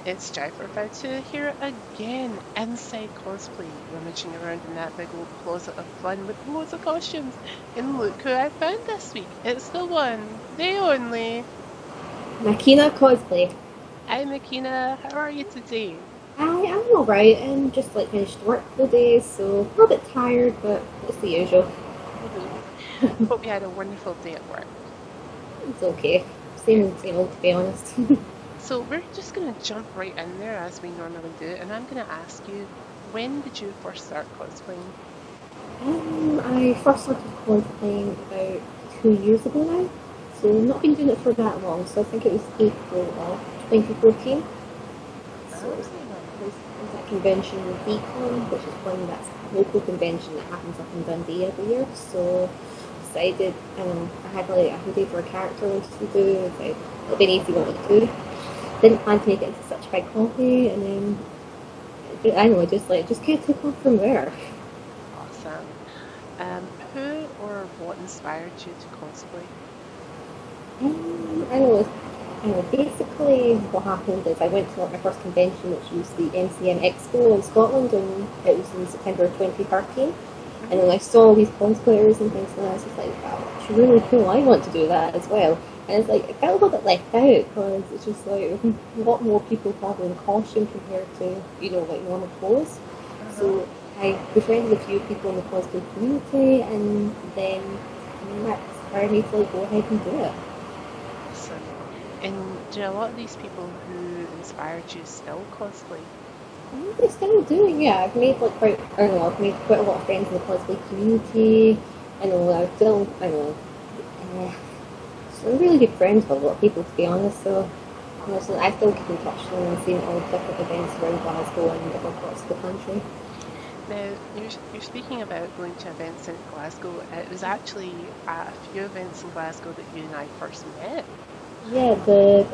It's Jai452 here again, inside Cosplay, rummaging around in that big old closet of fun with loads of costumes. And look who I found this week. It's the one, the only. Machina Cosplay. Hi Makina, how are you today? I am alright. I'm just like finished work for the day, so a little bit tired, but it's the usual. Hope you had a wonderful day at work. It's okay. Good. Same old, to be honest. So we're just going to jump right in there as we normally do, and I'm going to ask you, when did you first start cosplaying? I first started cosplaying about 2 years ago now, so not been doing it for that long. So I think it was April of 2014. So Ah, it was at a convention with Beacon, which is one that's a local convention that happens up in Dundee every year. So decided, I had like a hoodie for a character I wanted to do. Like, it'd been easy what to do. Didn't plan to make it into such a big hobby, and then I don't know, just kind of took off from there. awesome. Who or what inspired you to cosplay? I know, basically what happened is I went to like, my first convention, which was the MCM Expo in Scotland, and it was in September 2013. And Hmm. then I saw all these cosplayers and things, and I was just like, wow, it's really cool. I want to do that as well. And it's like, I felt a little bit left out because it's just like a lot more people probably in costume compared to, like normal clothes. Uh-huh. So I befriended a few people in the cosplay community, and then that inspired me to like go ahead and do it. Awesome. And do a lot of these people who inspired you still cosplay? I'm still doing, yeah. I've made like quite, I don't know, I've made quite a lot of friends in the cosplay community. I know, I've still, I know, uh, so I'm really good friends with a lot of people, to be honest. So, so I still keep in touch with them and seeing all the different events around Glasgow and different parts of the country. Now, you're speaking about going to events in Glasgow. It was actually at a few events in Glasgow that you and I first met. Yeah,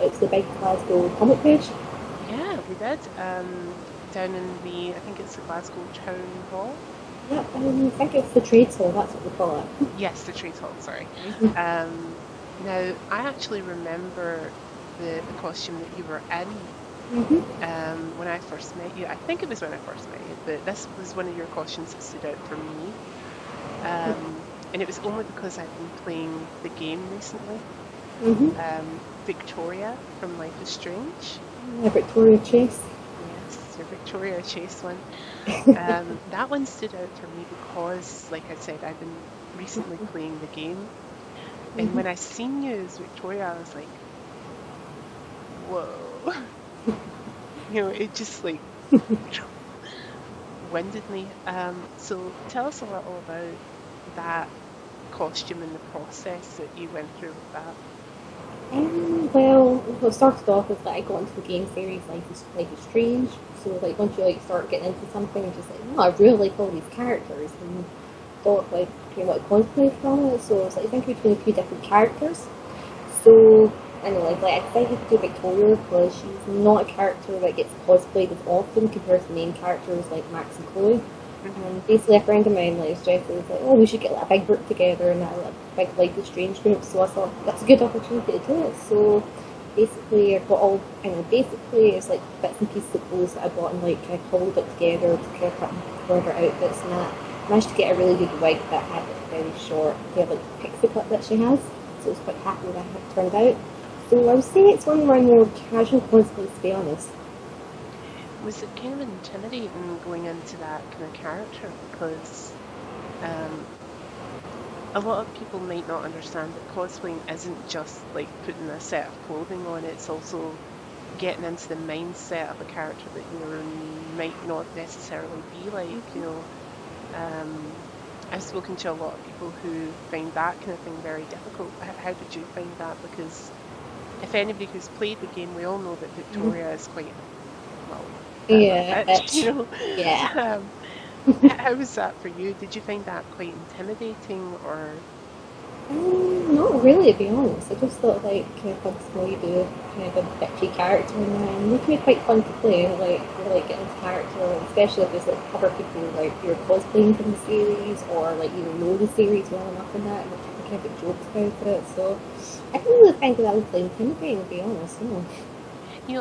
it's the big Glasgow comic page. Yeah, we did. Down in I think it's the Glasgow Town Hall. Yeah, I think it's the trade hall, that's what we call it. Yes, the Trade Hall, sorry. Now, I actually remember the costume that you were in Mm-hmm. when I first met you. I think it was when I first met you, but this was one of your costumes that stood out for me. And it was only because I've been playing the game recently, Mm-hmm. Victoria from Life is Strange. Yeah, Victoria Chase. Yes, your Victoria Chase one. That one stood out for me because, like I said, I've been recently playing the game. And when I seen you as Victoria, I was like, whoa. It just like winded me. So tell us a little about that costume and the process that you went through with that. Well, what started off is that I got into the game series Life is Strange. So like once you like start getting into something, it's just like, oh, I really like all these characters, and thought like okay, what cosplay from it. So it's like thinking between a few different characters. So I know like I decided to do Victoria because she's not a character that gets cosplayed as often compared to the main characters like Max and Chloe. Hmm. And basically, a friend of mine like suggested was like, oh, we should get like, a big group together and that like Life is Strange group. So I thought that's a good opportunity to do it. So basically, I got all basically it's like bits and pieces of clothes that I bought and like I pulled it together to kind of cut together outfits and that. Managed to get a really good wig that had like very short, yeah, like pixie cut that she has. So I was quite happy with how it turned out. So I would say it's one of my more casual cosplays, to be honest. Was it kind of intimidating going into that kind of character? Because um, a lot of people might not understand that cosplaying isn't just like putting a set of clothing on, it's also getting into the mindset of a character that you might not necessarily be like. I've spoken to a lot of people who find that kind of thing very difficult. How did you find that? Because if anybody who's played the game, we all know that Victoria is quite, well, a bit of a Yeah, bitch, you know. yeah. Um, how was that for you? Did you find that quite intimidating or? Not really, to be honest. I just thought like constantly do kind of a bitchy character and it can be quite fun to play. Like really get into character, especially if there's like other people like you're cosplaying from the series or like you know the series well enough in that, and you can kind of get jokes about it. So I didn't really find that I was intimidating, to be honest. No.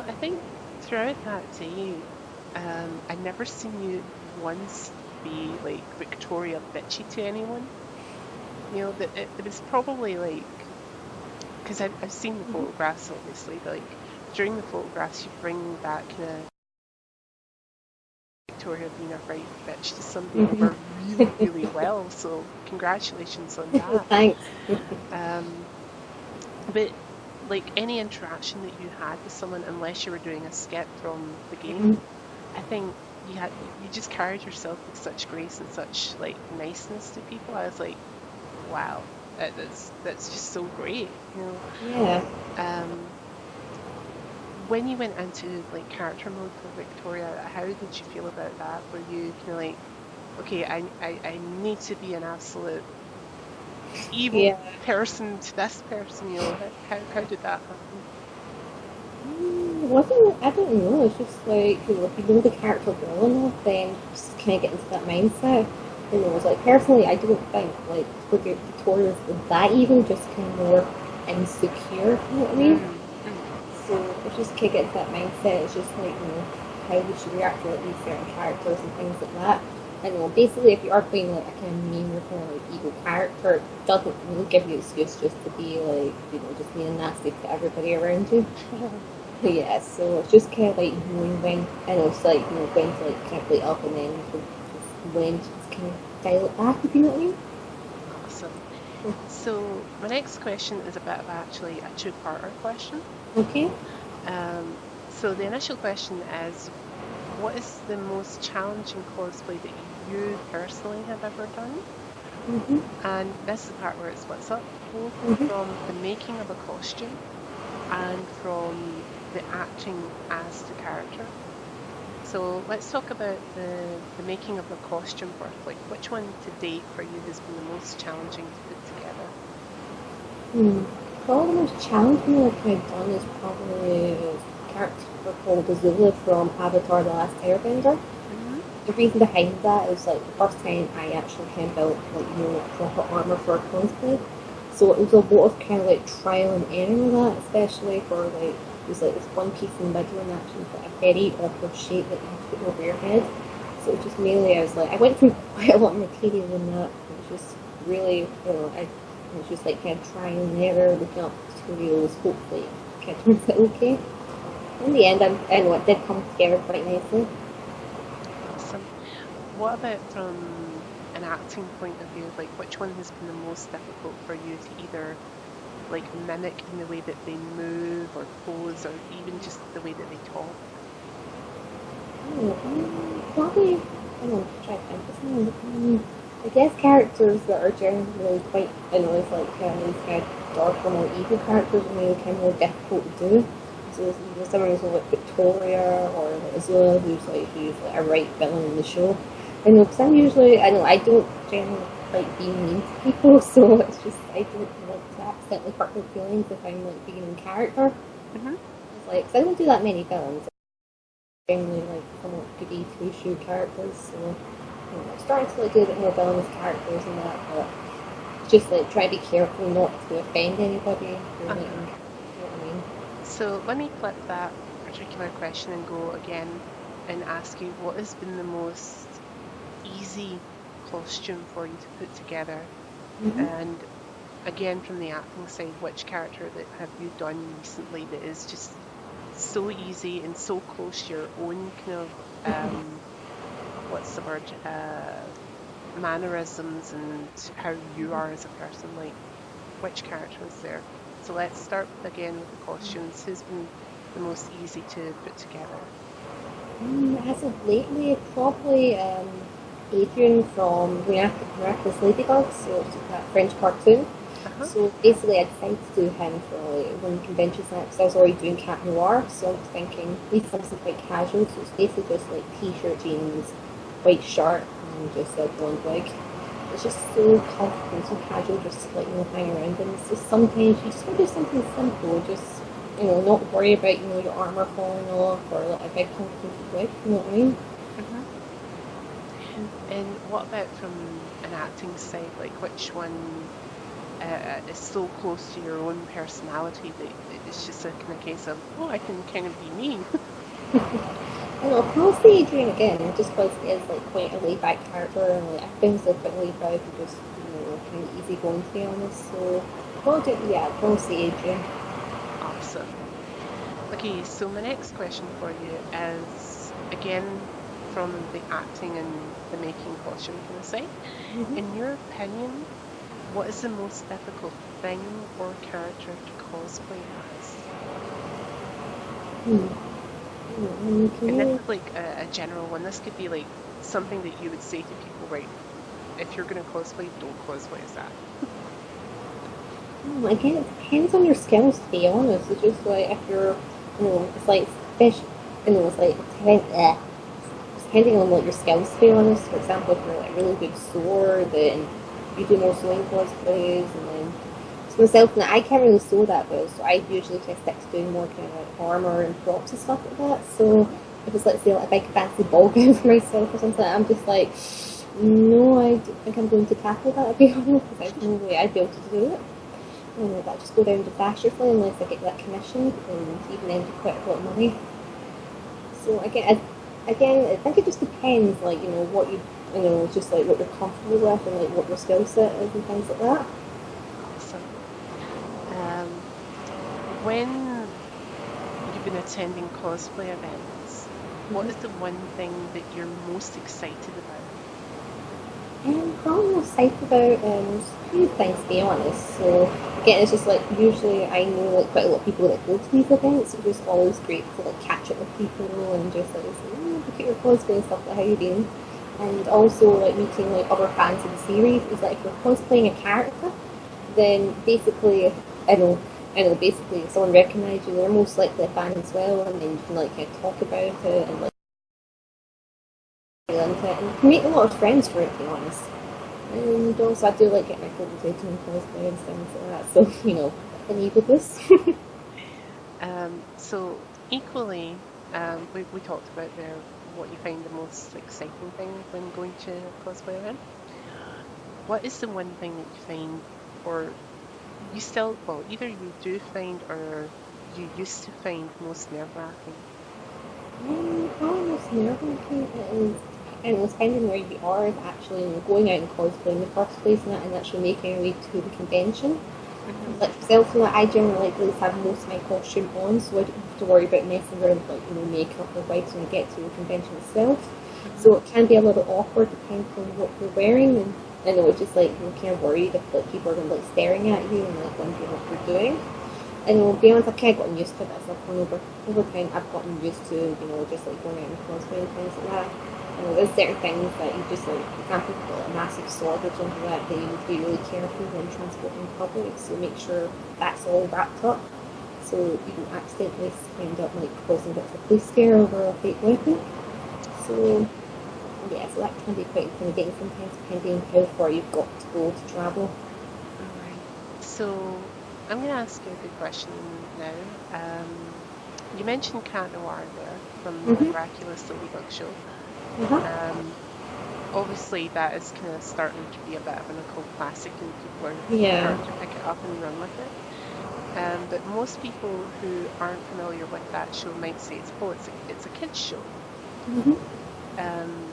I think throughout that day, I never seen you once be like Victoria bitchy to anyone. You know, that it was probably like, because I've seen the Mhm. photographs obviously, but like during the photographs you bring that kind of Victoria being a right bitch to somebody Mhm. over really, really well. So congratulations on that. Thanks. Um, but like any interaction that you had with someone, unless you were doing a skit from the game, Mhm. I think you just carried yourself with such grace and such like niceness to people. I was like, wow, that's just so great, you know. Yeah. Um, when you went into like character mode for Victoria, how did you feel about that? Were you kind of like, okay, I need to be an absolute evil Yeah. person to this person, you know? How did that happen? Wasn't I don't know. It's just like if you know the character well enough, then just kind of get into that mindset. It's like personally, I don't think like Victoria's that evil, just kind of more insecure. You know what I mean? Mm, mm, So it's just kind of get into that mindset. It's just like how we should react to like these certain characters and things like that. I know basically if you are playing like a kind of mean or kind of like evil character, it doesn't really give you an excuse just to be like just being nasty to everybody around you. Yeah, so it's just kind of like knowing when, and it's like, when to like kind of play up and then when to just kind of dial it back, if you know what I mean? awesome. So my next question is a bit of actually a two-parter question. Okay. So the initial question is, what is the most challenging cosplay that you personally have ever done? Mm-hmm. And this is the part where it splits up, both Mm-hmm. from the making of a costume and from the acting as the character. So let's talk about the making of the costume first. Like, which one to date for you has been the most challenging to put together? Hmm. Probably the most challenging that I've done is probably a character called Azula from Avatar: The Last Airbender. Hmm. The reason behind that is like the first time I actually kind of built like proper armor for a cosplay. So it was a lot of kind of like trial and error with that, especially for like there's like this one piece in the middle and actually like a very awkward shape that you have to put over your head. So it was just mainly I was like I went through quite a lot of material in that. It was just really it was just like kind of trial and error, looking up tutorials, hopefully it kind of turns out okay. In the end, I know it did come together quite nicely. Awesome. What about from an acting point of view? Like, which one has been the most difficult for you to either like mimic in the way that they move or pose or even just the way that they talk? Probably, I don't know, try to think of something. I guess characters that are generally quite, it's like these kind of dark or more evil characters are maybe kind of more difficult to do. So someone who's like Victoria or like Azula who's like a right villain in the show. I know, because I don't generally like being mean to people, so it's just, I don't like to accidentally hurt their feelings if I'm like being in character. Hmm. It's like, 'cause I don't do that many villains generally like somewhat goody two shoe characters, so starting to like do a bit more villainous characters and that, but just like try to be careful not to offend anybody if you're like Uh-huh. you know what I mean? So let me flip that particular question and go again and ask you what has been the most easy costume for you to put together? Mm-hmm. And again, from the acting side, which character that have you done recently that is just so easy and so close to your own kind of what's the word? Mannerisms and how you are as a person, like which character is there? So let's start again with the costumes. Who's been the most easy to put together? As of lately, probably Adrian from Miraculous Ladybug, so it's that French cartoon. Uh-huh. So basically, I decided to do him for like one convention night because I was already doing Cat Noir, so I was thinking at least something quite casual. So it's basically just like t-shirt, jeans, white shirt, and just a blonde wig. It's just so comfortable, so casual, just to, like hang around. And it's just sometimes you just want to do something simple, just not worry about your armor falling off or like a big complicated wig. You know what I mean? Hmm. And what about from an acting side? Like which one is so close to your own personality that it's just a kind of case of, oh, I can kind of be me. I know, I'll say Adrian again, just because it is like quite a laid back character, and like I think so quite laid back and just kind of easy going, to be honest. So, yeah, I'll probably say Adrian. Awesome. Okay, so my next question for you is again from the acting and the making costume kind of side. In your opinion, what is the most difficult thing or character to cosplay as? Hmm. Can And this you? is like a general one. This could be like something that you would say to people, right? If you're going to cosplay, don't cosplay as that. Again, it depends on your skills, to be honest. It's just like if you're, it's like fish, it's like depending on what your skills, to be honest. For example, if you're like really good sewer, then you do more sewing cosplays, and then so myself, now I can't really sew that well, so I usually kind of stick to doing more kind of like armor and props and stuff like that. So if it's let's say like a big fancy ball gown for myself or something, I'm just like, no, I don't think I'm going to tackle that, to be honest, because there's no way I'd be able to do it. But just go down to Fasherfully unless I get that commission, and even then do quite a lot of money. So again, I think it just depends, like what just like what you're comfortable with and like what your skill set is and things like that. Awesome. Um, when you've been attending cosplay events, what is the one thing that you're most excited about? And probably most psyched about just a few things, to be honest. So again, it's just like usually I know like quite a lot of people that go to these events. It's just always great to like catch up with people and just like say, look at your cosplay and stuff like how you doing. And also like meeting like other fans of the series is like if you're cosplaying a character, then basically I know basically if someone recognises you, they're most likely a fan as well, and then you can like kind of talk about it and like into it, and you can make a lot of friends for it, to be honest. And also, I do like get my photos taken in cosplay and things like that. So, enable this. So equally, we talked about there what you find the most exciting thing when going to a cosplay event. What is the one thing that you find, or you still, well, either you do find or you used to find most nerve-wracking? Almost nerve-wracking is, and it's finding where you are is actually going out and cosplay in the first place and actually making your way to the convention. Hmm. Like myself, I generally like to have most of my costume on, so I don't have to worry about messing around with like makeup or wigs when I get to the convention itself. Hmm. So it can be a little awkward depending on what you're wearing, and I know it's just like you're kind of worried if like people are gonna like staring at you and like wondering what you're doing. And to be honest, I've kind of gotten used to this. Like over time, I've gotten used to just like going out and cosplay and things like that. There's certain things that you just like, for example, if you've got a massive sword or something like that, then you need to be really careful when transporting in public. So make sure that's all wrapped up, so you don't accidentally end up like causing a bit of a police scare over a fake weapon. So yeah, so that can be quite intimidating sometimes, depending on how far you've got to go to travel. All right. So I'm going to ask you a good question now. You mentioned Cat Noir there from the Mm-hmm. Miraculous Ladybug show. Uh-huh. Um, Obviously, that is kind of starting to be a bit of an occult classic, and people are Yeah. starting to pick it up and run with it. But most people who aren't familiar with that show might say it's a kids show. Mm-hmm. Um,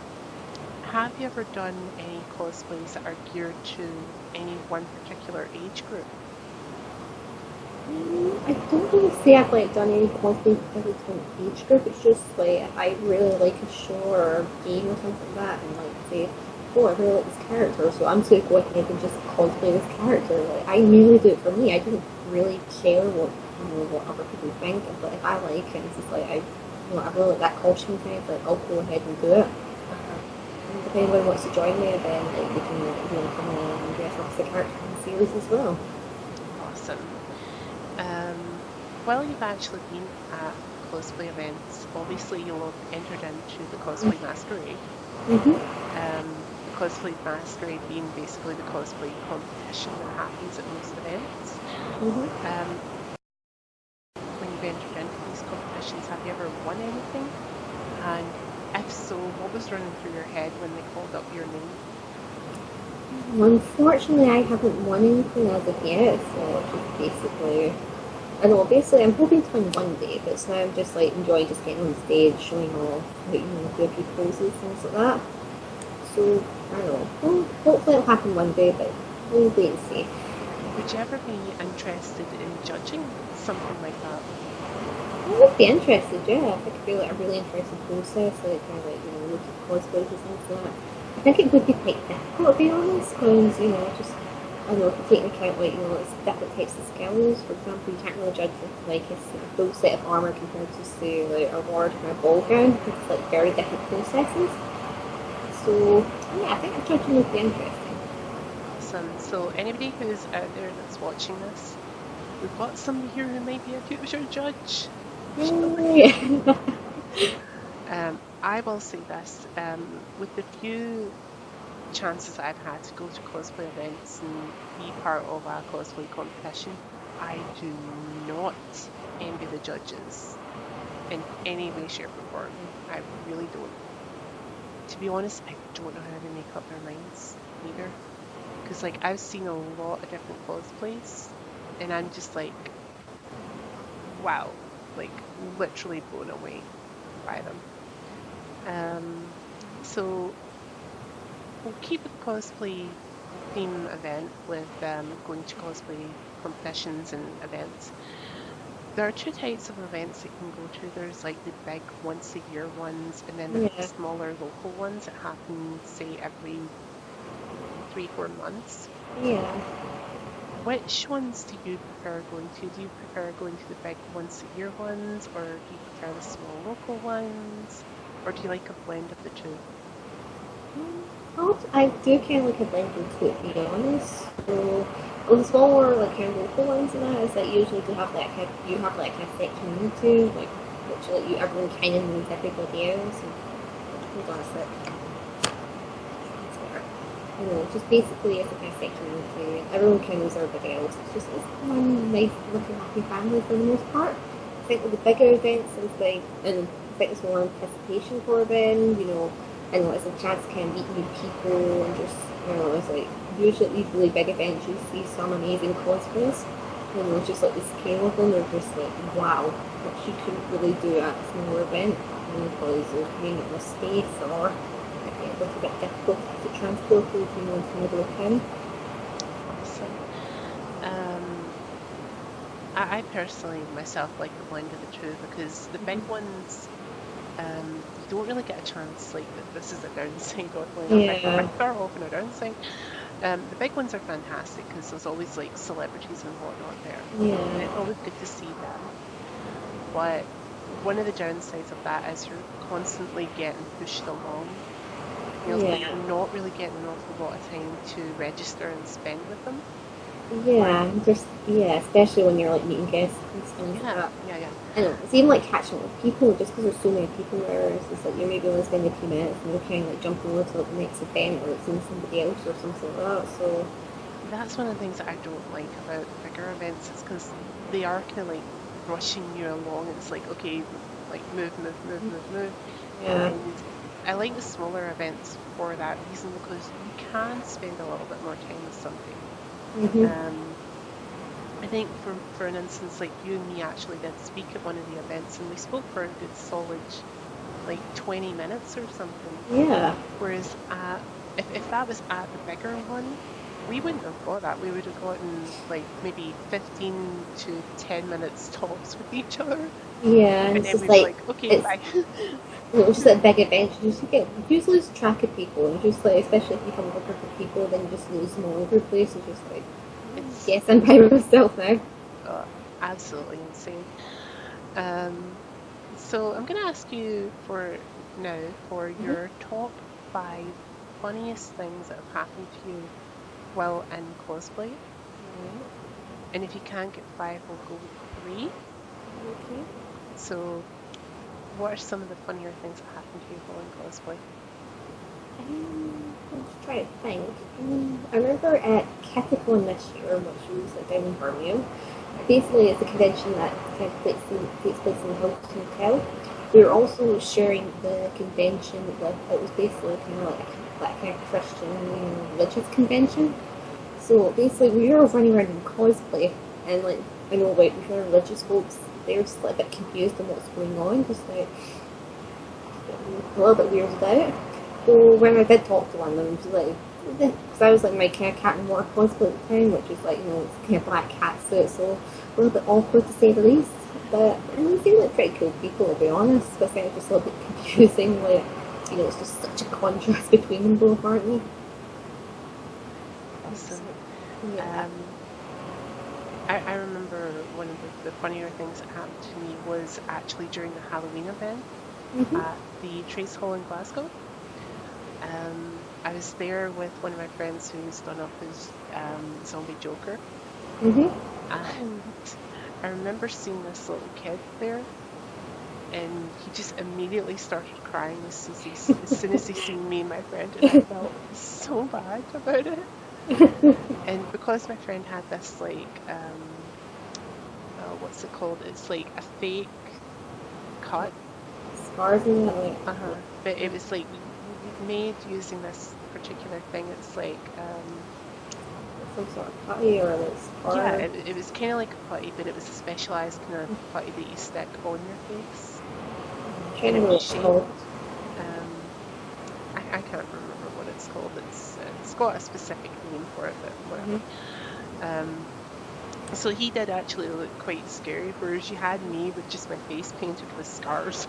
have you ever done any cosplays that are geared to any one particular age group? I don't really say I've like done any cosplay because it's an age group. It's just like if I really like a show or a game or something like that, and like say, oh, I really like this character, so I'm just gonna go ahead and just cosplay this character. Like I merely do it for me. I don't really care what other people think. But if I like it, it's just like I really like that costume thing. Like I'll go ahead and do it. Uh-huh. And if anyone wants to join me, then like they can come along and dress up as a character in the series as well. Awesome. While you've actually been at cosplay events, obviously you'll have entered into the cosplay masquerade. Mm-hmm. The cosplay masquerade being basically the cosplay competition that happens at most events. Mm-hmm. Um, when you've entered into these competitions, have you ever won anything? And if so, what was running through your head when they called up your name? Unfortunately, I haven't won anything as of yet, so just basically. I know, basically I'm hoping to win one day, but so now I'm just like enjoying just getting on stage, showing off, like, do a few poses, things like that. So, I don't know. Well, hopefully it'll happen one day, but we'll wait and see. Would you ever be interested in judging something like that? I would be interested, yeah. I think it'd be like a really interesting process, like kind of like, look at cosplays and things like that. I think it would be quite difficult to be honest, because, just, I don't know, if you take into account, like, it's different types of skills. For example, you can't really judge with, like, a full set of armour compared to, say, like, a ward or a ball gown, because it's, like, very different processes. So, yeah, I think a judging would be interesting. Awesome. So anybody who's out there that's watching this, we've got somebody here who might be a future judge. Yay! I will say this, with the few chances I've had to go to cosplay events and be part of a cosplay competition, I do not envy the judges in any way, shape, or form. I really don't. To be honest, I don't know how they make up their minds either. Because, like, I've seen a lot of different cosplays, and I'm just like, wow, like, literally blown away by them. So we'll keep the cosplay theme event with going to cosplay competitions and events. There are two types of events that you can go to. There's like the big once a year ones, and then there's the Yeah. smaller local ones that happen, say, every 3, 4 months. Yeah. Which ones do you prefer going to? Do you prefer going to the big once a year ones, or do you prefer the small local ones, or do you like a blend of the two? I do kind of like a blend of two, to be honest. So, with the smaller, like kind of local ones and that, is that usually do have that kind of, you have like kind of set community, like which like you everyone kind of knows everybody else. And, hold on a sec. Just basically it's a kind of set community, and everyone kind of knows everybody else. It's one nice, looking, happy family for the most part. I think with the bigger events, it's like, and I think there's more anticipation for them, and it's a chance to kind of meet new people and just, it's like, usually at these really big events, you see some amazing cosplays. It's just like the scale of them, they're just like, wow, which you couldn't really do at a smaller event, because there's maybe not enough space or a little bit difficult to transport those, into the middle of town. Awesome. Um, I personally myself like the blend of the two because the big ones, you don't really get a chance. Like this is a downside, oddly enough. I Yeah, start off on a downside. The big ones are fantastic because there's always like celebrities and whatnot there, and yeah, it's always good to see them. But one of the downsides of that is you're constantly getting pushed along. So you're yeah. not really getting an awful lot of time to register and spend with them. Where, Yeah, just especially when you're like meeting guests and things like yeah, that. yeah, yeah. I know it's even like catching up with people just because there's so many people there. It's just like you're maybe only spending a few minutes and you're kind of like jumping over to like, the next event or like seeing somebody else or something like that. So That's one of the things that I don't like about bigger events is because they are kind of like rushing you along. It's like, okay, like move, move, move, move, move. yeah, And I like the smaller events for that reason because you can spend a little bit more time with somebody. hmm, Um, I think for an instance, like you and me actually did speak at one of the events and we spoke for a good solid like 20 minutes or something. yeah. Whereas if that was at the bigger one, we wouldn't have got that. We would have gotten like maybe 15 to 10 minutes tops with each other. Yeah, and And it's then just we'd be like like, okay, it's bye. it's just like big adventures. You just lose track of people, and just like especially if you come with a group of people, then you just lose them all over the place. It's just like, It's yes, I'm by myself now. uh, absolutely insane. Um, so I'm going to ask you for now for Mm-hmm. your top 5 funniest things that have happened to you while in cosplay. And if you can't get 5, we'll go with 3. Okay. So what are some of the funnier things that happened to you while in cosplay? Let's try to think. I remember at Cathicon this year, which was down in Birmingham. Basically, it's a convention that kind of takes place in the Hilton Hotel. We were also sharing the convention with, it was basically kind of like a kind of Christian, religious convention. So basically, we were running around in cosplay, and like I know, like, with your religious folks, they're just like a bit confused on what's going on, just like a little bit weirded out. So when I did talk to one of them, she was like, because I was like my kind of cat and water cosplay at the time, which is like, it's kind of black cat suit, so a little bit awkward to say the least. But I mean, they seem like pretty cool people, to be honest. But I think it's just a little bit confusing, like, it's just such a contrast between them both, aren't they? Awesome. Yeah. I remember one of the funnier things that happened to me was actually during the Halloween event Mhm. at the Trace Hall in Glasgow. I was there with one of my friends who's done up his zombie Joker, Mhm. and I remember seeing this little kid there, and he just immediately started crying as soon as he seen me and my friend, and I felt so bad about it. And because my friend had this like what's it called? It's like a fake cut. Scars and that, like, Uh-huh. But it was like made using this particular thing. It's like some sort of putty or like yeah, scar. it was kind of like a putty, but it was a specialized kind of putty that you stick on your face, I'm trying and to it remember was what it's called. shaped. I can't remember what it's called. It's got a specific name for it, but whatever. Mhm. Um, so he did actually look quite scary, whereas you had me with just my face painted with scars,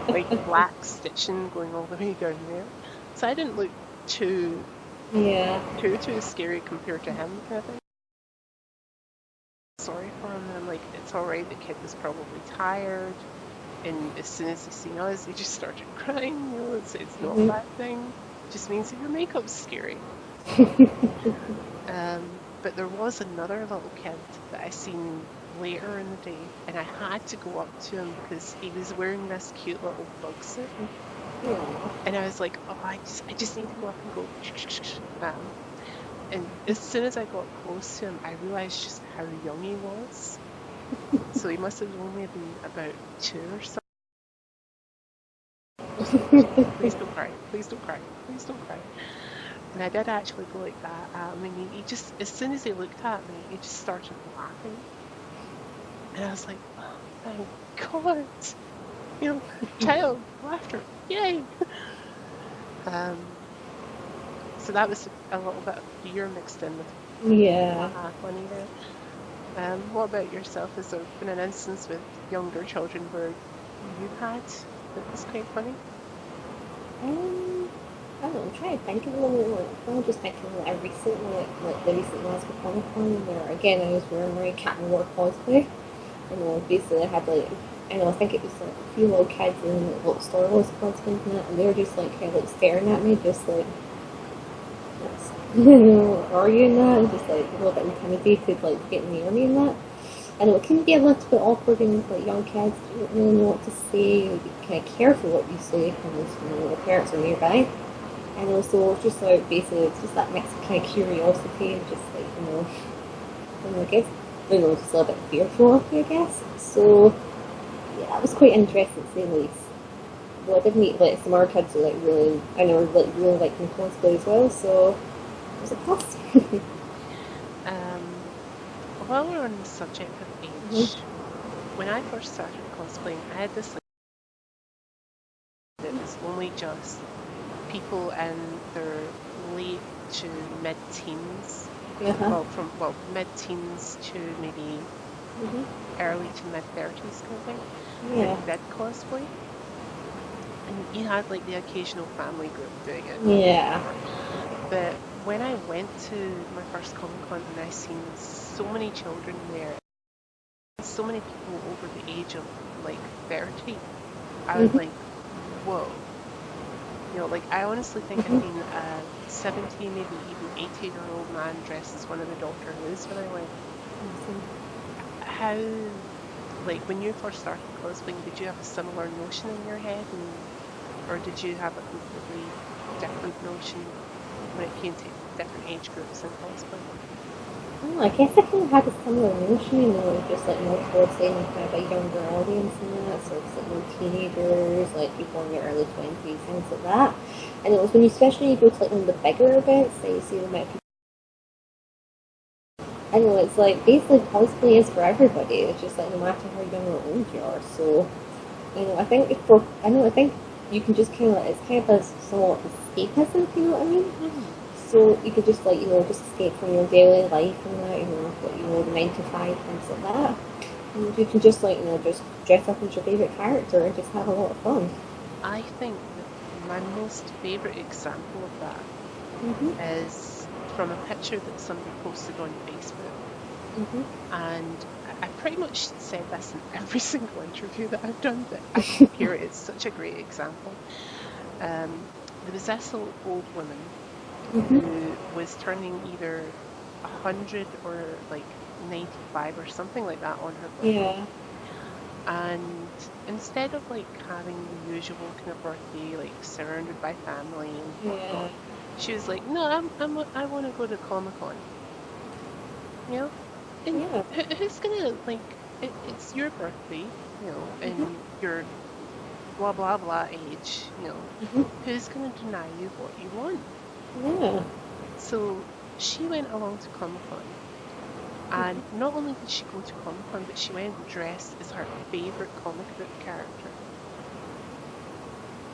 like black stitching going all the way down there. So I didn't look too Yeah. too scary compared to him, kind of thing. Sorry for him, and I'm like, it's all right. The kid was probably tired, and as soon as he seen us, he just started crying. It's not a Mhm. bad thing. It just means that your makeup's scary. But there was another little kid that I seen later in the day, and I had to go up to him because he was wearing this cute little bug suit. Aw. And I was like, oh, I just need to go up and go. And as soon as I got close to him, I realized just how young he was. So he must have only been about 2 or something. Please don't cry. Please don't cry. Please don't cry. And I did actually go like that. I mean, he just, as soon as he looked at me, he just started laughing. And I was like, oh, thank God. Child laughter. Yay. Um, so that was a little bit of fear mixed in with Yeah. funny there. What about yourself? Has there been an instance with younger children where you've had that was quite funny? I don't know, I'm trying to think of one, like, I'm just thinking like a recent one, like the recent Glasgow Comic Con where again I was wearing my cat and war cosplay. Basically I had like, I think it was like a few little kids in like little Star Wars costumes and they were just like kind of like staring at me, just like, are you in that? And just like a little bit intimidated, like getting near me and that. I know it can be a little bit awkward when like young kids don't really know what to say, or be kind of careful what you say because their parents are nearby. And also just like basically it's just that mix of kind of curiosity and just like, I guess, just a little bit fearful of you, I guess. So yeah, that was quite interesting to say the least. Well, I did meet like some other kids who like really, I know, like really like cosplay as well, so it was a plus. Um, while we're on the subject of age, when I first started cosplaying, I had this like that was only just people in their late to mid-teens. Uh-huh. Well, mid-teens to maybe Mm-hmm. early to mid-30s kind of thing that Yeah. did cosplay. And you had like the occasional family group doing it and Yeah. whatever. But when I went to my first Comic Con and I seen so many children there, so many people over the age of like 30, I was Mm-hmm. like, whoa. Like I honestly think I Mm-hmm. seen a 17, maybe even 18-year-old man dressed as one of the Doctor Who's when I went. Awesome. How, like when you first started cosplaying, did you have a similar notion in your head or did you have a completely different notion when it came to different age groups in cosplay? Oh, I guess I kind of had a similar notion, just like more towards saying kind of a younger audience and that, so it's like teenagers, like people in their early 20s, things like that. And it was when you, especially when you go to like one of the bigger events, that you see them at I know it's like basically cosplay is for everybody. It's just like no matter how young or old you are. So I think I think you can just kind of like it's kind of a somewhat escapism, if you know what I mean. Hmm. So you could just like just escape from your daily life and that like the 9 to 5 things like that. And you can just like just dress up as your favorite character and just have a lot of fun. I think that my most favorite example of that Mhm. is from a picture that somebody posted on Facebook. Mhm. And I pretty much said this in every single interview that I've done, but I think here it's such a great example. There was this old woman Mhm. who was turning either 100 or like 95 or something like that on her birthday. Yeah. And instead of like having the usual kind of birthday, like surrounded by family and Yeah. whatnot, she was like, "No, I want to go to Comic Con, you know? And Yeah. who's gonna like it's your birthday, Mhm. and your blah blah blah age, Mhm. who's gonna deny you what you want?" Yeah. So she went along to Comic Con, and not only did she go to Comic Con, but she went dressed as her favorite comic book character.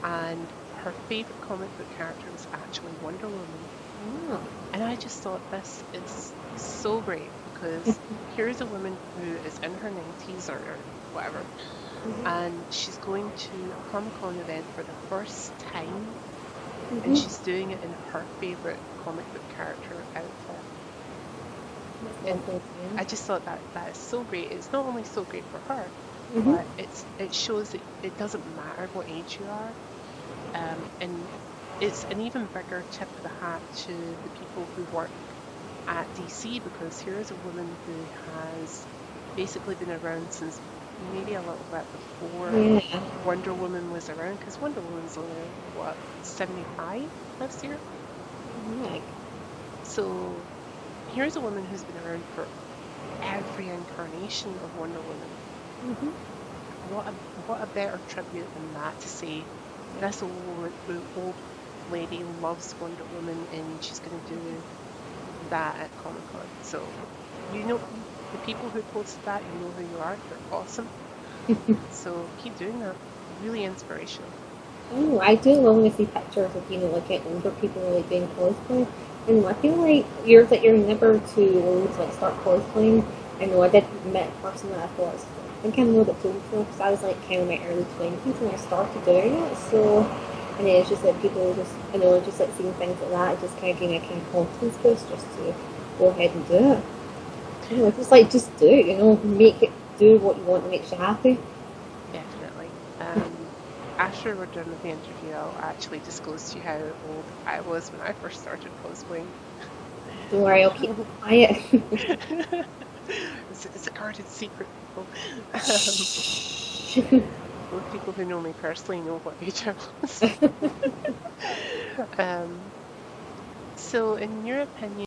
And her favorite comic book character was actually Wonder Woman. Ah. And I just thought this is so great because here's a woman who is in her 90s or whatever, and she's going to a Comic Con event for the first time, and Mhm. she's doing it in her favorite comic book character outfit. That's And lovely. I just thought that that is so great. It's not only so great for her, Mhm. but it shows that it doesn't matter what age you are. And it's an even bigger tip of the hat to the people who work at DC, because here is a woman who has basically been around since maybe a little bit before Yeah. Wonder Woman was around, because Wonder Woman's only, what, 75 this year? Yeah. So here's a woman who's been around for every incarnation of Wonder Woman. Mhm. What a better tribute than that to say this old lady loves Wonder Woman and she's going to do that at Comic Con. So the people who posted that, you know who you are. You're awesome. So keep doing that. Really inspirational. Oh, I do love to see pictures of like older people like doing cosplay, and I feel like you're never too old to like start cosplaying. I know I did meet a person that I thought I think I'm a little bit too old for because I was like kind of my early 20s when I started doing it. So, and then it's just like people just just like seeing things like that, it just kind of gave me a kind of confidence boost just to go ahead and do it. Just like just do it. Make it do what you want that makes you happy. Definitely. After we're done with the interview, I'll actually disclose to you how old I was when I first started cosplaying. Don't worry, I'll keep quiet. It's a guarded secret, people. Um, Shh. Those people who know me personally know what age I was. Um, so, in your opinion,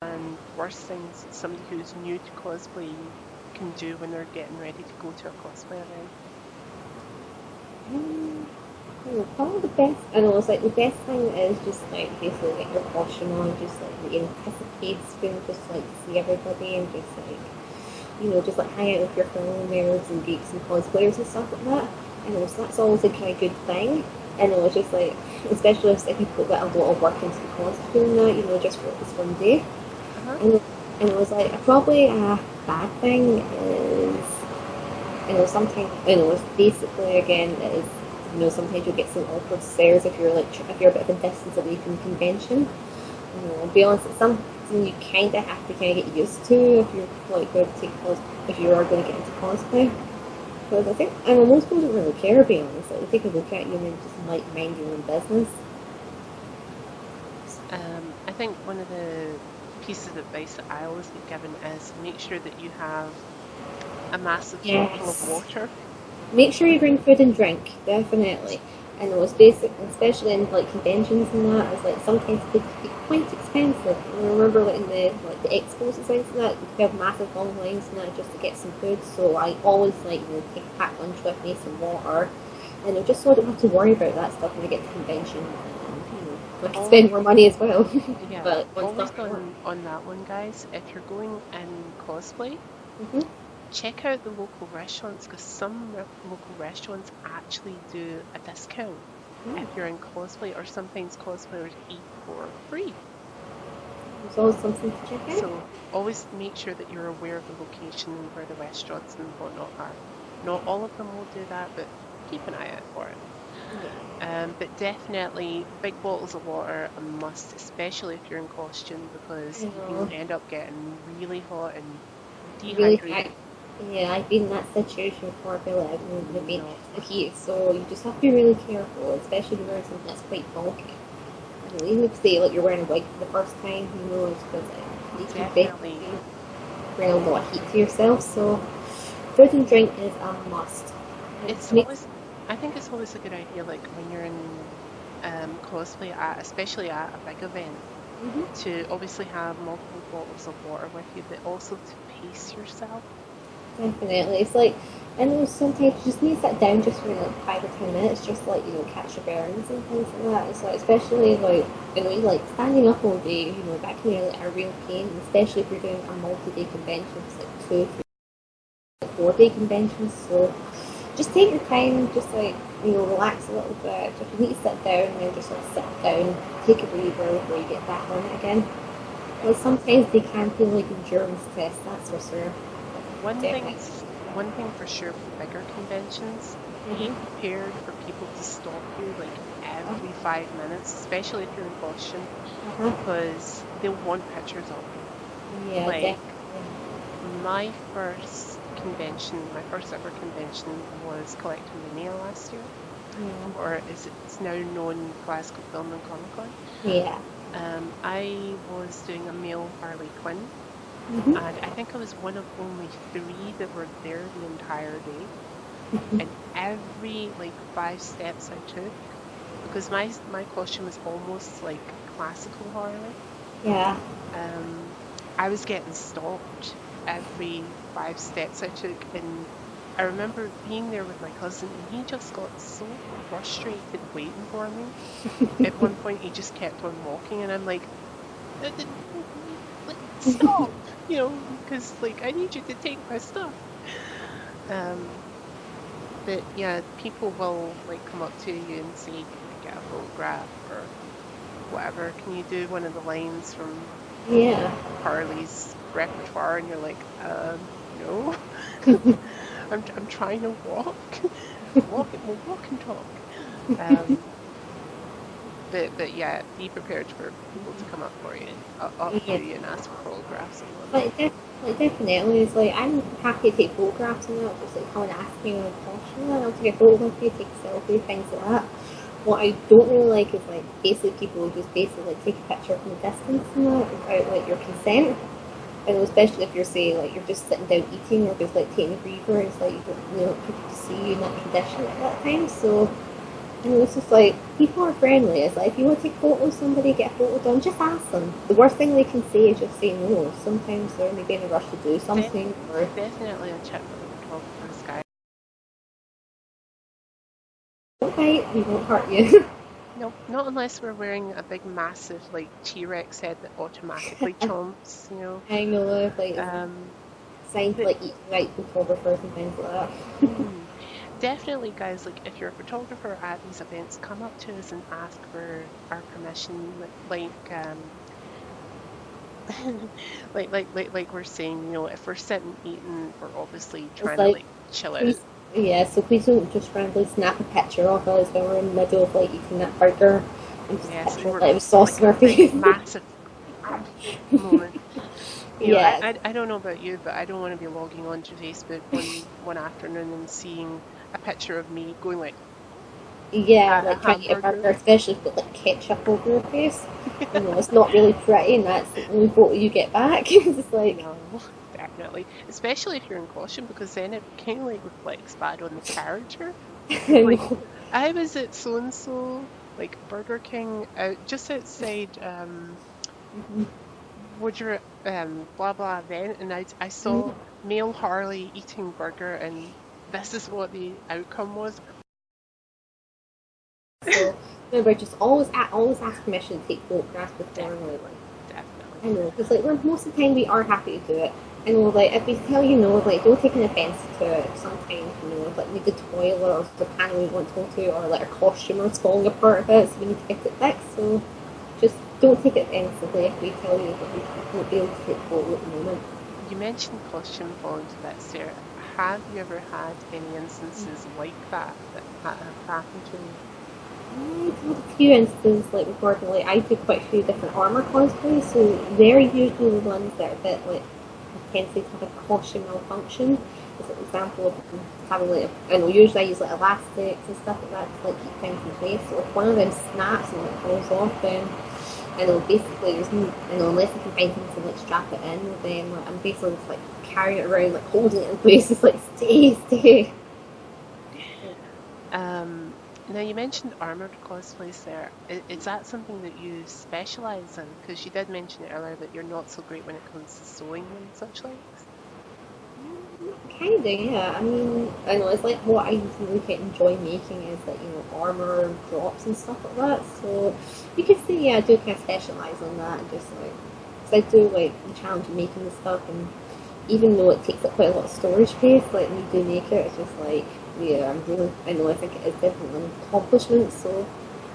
and worst things that somebody who's new to cosplay can do when they're getting ready to go to a cosplay event? Probably the best. I know it's like the best thing is just like basically get your costume on, just like the anticipation, just like see everybody and just like just like hang out with your fellow nerds and geeks and cosplayers and stuff like that. I know so that's always a kind of good thing. I know it's just like especially if you put that a lot of work into the costume that just for this one day. Uh-huh. And it was like probably a bad thing is sometimes it's basically again is sometimes you'll get some awkward stares if you're if you're a bit of a distance away from the convention. I'll be honest, it's something you kind of have to kind of get used to if you're like going to if you are going to get into cosplay. Because I think most people don't really care, to be honest. Like they take a look at you and then just like mind your own business. I think one of the pieces of advice that I always get given is make sure that you have a massive bottle of Yes. water. Make sure you bring food and drink, definitely. I know it's basic, especially in like conventions and that. It's like sometimes it can be quite expensive. I remember like in the expos and things like that, you could have massive long lines and that just to get some food. So I always like take a packed lunch with me, some water, and just so I don't have to worry about that stuff when I get to convention. I could spend Always, more money as well. yeah, But one always stuff more. on that one, guys. If you're going in cosplay, Mm-hmm. check out the local restaurants because some local restaurants actually do a discount if you're in cosplay, or sometimes cosplayers eat for free. There's always something to check out. So always make sure that you're aware of the location and where the restaurants and whatnot are. Not all of them will do that, but keep an eye out for it. Yeah. But definitely big bottles of water a must, especially if you're in costume, because I you can know. end up getting really hot and Really, dehydrated. yeah, I've been in that situation before. I feel like the bench Not the fun. heat, so you just have to be really careful, especially if you're wearing something that's quite bulky. You know, even if say like you're wearing a wig for the first time, you know, it's because you keep Definitely. basically bring a lot of heat to yourself. So food and drink is a must. And It's to make always, I think it's always a good idea, like when you're in cosplay, especially at a big event, mm-hmm. to obviously have multiple bottles of water with you, but also to pace yourself. Definitely. It's like, I know sometimes you just need to sit down just for like 5 or 10 minutes, just like, catch your bearings and things like that. It's like, especially like, like standing up all day, that can be like a real pain, especially if you're doing a multi-day convention, it's like 2, 3, 4 day conventions. So just take your time, just like, relax a little bit. If you need to sit down, then just sort of sit down, take a breather before you get back on it again. Like Yes. sometimes they can feel like endurance tests, that's for sure. One Definitely. thing's one thing for sure for the bigger conventions, be Mm-hmm. prepared for people to stop you like every Uh, 5 minutes, especially if you're in costume, uh-huh. because they'll want pictures of you. Yeah, Like definitely. my first ever convention was Collectomania last year, Yeah. or as it's now known, Glasgow Film and Comic Con. Yeah. I was doing a male Harley Quinn, Mm-hmm. and I think I was one of only three that were there the entire day. And every like 5 steps I took, because my costume is almost like classical Harley, Yeah. um, I was getting stopped every 5 steps I took, and I remember being there with my cousin, and he just got so frustrated waiting for me. At one point, he just kept on walking, and I'm like, like stop, because like I need you to take my stuff. Um, but yeah, people will like come up to you and say, "Can I get a photograph or whatever? Can you do one of the lines from Yeah. Harley's repertoire?" And you're like, no, I'm trying to walk, we'll walk and talk. Um, but yeah, be prepared for people to come up to Yeah. you and ask for photographs and whatnot. Like definitely, it's like I'm happy to take photographs and that, just like come and ask me on caution, and I'll take a photo with you, take a selfie, things like that. What I don't really like is like basically people who just basically like take a picture from a distance and that without like your consent. And especially if you're saying like you're just sitting down eating or just like taking a breather, it's like you don't really want people to see you in that condition at that time. So it's just like people are friendly. It's like if you want to take photos, somebody get a photo done, just ask them. The worst thing they can say is just say no. Sometimes they're maybe in a rush to do Def something, or Definitely a tip for the photographers, guys. don't bite, we won't hurt you. No, not unless we're wearing a big, massive, like T-Rex head that automatically chomps. I know, like it's Um, signed for but like eating right photographers and things like that. mhm. Definitely, guys, like if you're a photographer at these events, come up to us and ask for our permission. Like we're saying, if we're sitting eating, we're obviously It's trying to like like chill out. please, yeah. So please don't just randomly snap a picture of us when we're in the middle of like eating that burger and just a Yes, picture and of we're like with sauce like on a our big, face. massive moment. I, Yeah, I don't know about you, but I don't want to be logging onto Facebook one afternoon and seeing a picture of me going like yeah, a like trying to eat a hamburger. burger, especially with like ketchup over your face. It's not really pretty, and that's the only photo you get back. It's like, No, definitely. Especially if you're in costume, because then it kind of like reflects bad on the character. I It's like know. I was at so and so, like Burger King, out just outside would your blah blah event, and I saw male Harley eating burger, and this is what the outcome was. So Remember, just always ask permission to take photographs before, like, Definitely, definitely. I know, because like most of the time we are happy to do it. I know, like if we tell you no, like don't take an offence to it. Sometimes you know, like we the toilet or the panel we want to go to, or like our costume is falling apart a bit, so we need to get it fixed. So just don't take it offensively if we tell you that we won't be able to take photo at the moment. You mentioned costume falling to bits there. Have you ever had any instances like that have happened to you? I've had a few instances, like unfortunately, I do quite a few different armor cosplays, so they're usually the ones that are a bit like intensely to have a costume malfunction. As an example of having like, I know usually I use like elastics and stuff like that to like keep things in place. So if one of them snaps and like falls off, then I know basically there's no, I know unless I can find things to like strap it in, then like, I'm basically just like carrying it around, like holding it in place, just like stay. Now you mentioned armored cosplays there. Is that something that you specialize in? Because you did mention earlier that you're not so great when it comes to sewing and such likes. Kinda, yeah. I mean, I know it's like what I usually quite enjoy making is like armor and props and stuff like that. So you could say yeah, I do kind of specialize on that, and just like because I do like the challenge of making the stuff, and even though it takes up quite a lot of storage space, like when you do make it, it's just like yeah, I know I think it is definitely an accomplishment. So